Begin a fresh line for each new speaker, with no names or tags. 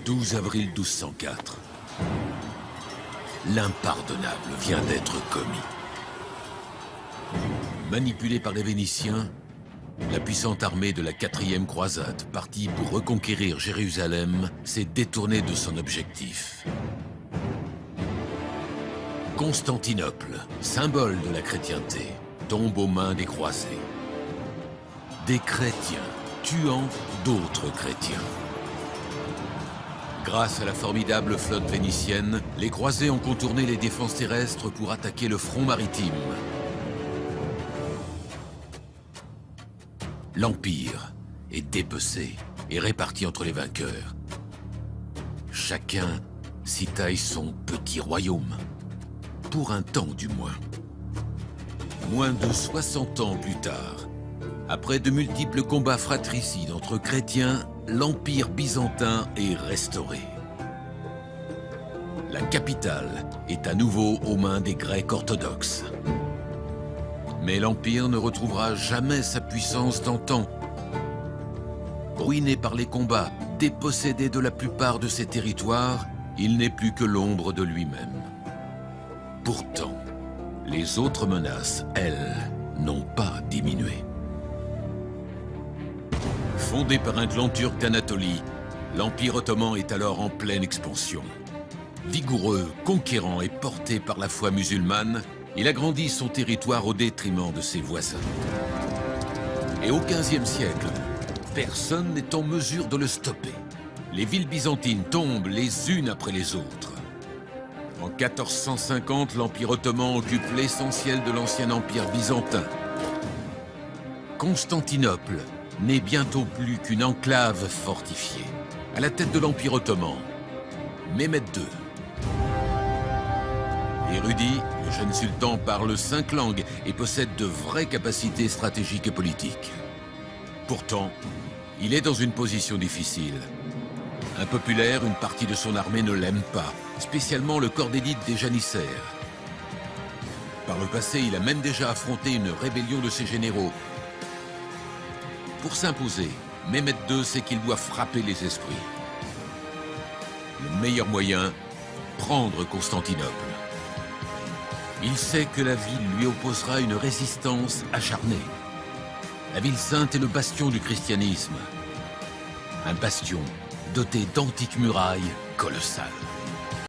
12 avril 1204. L'impardonnable vient d'être commis. Manipulée par les Vénitiens, la puissante armée de la 4e croisade, partie pour reconquérir Jérusalem, s'est détournée de son objectif. Constantinople, symbole de la chrétienté, tombe aux mains des croisés. Des chrétiens tuant d'autres chrétiens. Grâce à la formidable flotte vénitienne, les croisés ont contourné les défenses terrestres pour attaquer le front maritime. L'Empire est dépecé et réparti entre les vainqueurs. Chacun s'y taille son petit royaume. Pour un temps du moins. Moins de 60 ans plus tard, après de multiples combats fratricides entre chrétiens, l'Empire byzantin est restauré. La capitale est à nouveau aux mains des Grecs orthodoxes. Mais l'Empire ne retrouvera jamais sa puissance d'antan. Ruiné par les combats, dépossédé de la plupart de ses territoires, il n'est plus que l'ombre de lui-même. Pourtant, les autres menaces, elles, n'ont pas diminué. Fondé par un clan turc d'Anatolie, l'Empire ottoman est alors en pleine expansion. Vigoureux, conquérant et porté par la foi musulmane, il agrandit son territoire au détriment de ses voisins. Et au XVe siècle, personne n'est en mesure de le stopper. Les villes byzantines tombent les unes après les autres. En 1450, l'Empire ottoman occupe l'essentiel de l'ancien empire byzantin. Constantinople n'est bientôt plus qu'une enclave fortifiée. À la tête de l'Empire ottoman, Mehmed II. Érudit, le jeune sultan parle 5 langues et possède de vraies capacités stratégiques et politiques. Pourtant, il est dans une position difficile. Impopulaire, une partie de son armée ne l'aime pas, spécialement le corps d'élite des janissaires. Par le passé, il a même déjà affronté une rébellion de ses généraux. Pour s'imposer, Mehmed II sait qu'il doit frapper les esprits. Le meilleur moyen, prendre Constantinople. Il sait que la ville lui opposera une résistance acharnée. La ville sainte est le bastion du christianisme. Un bastion doté d'antiques murailles colossales.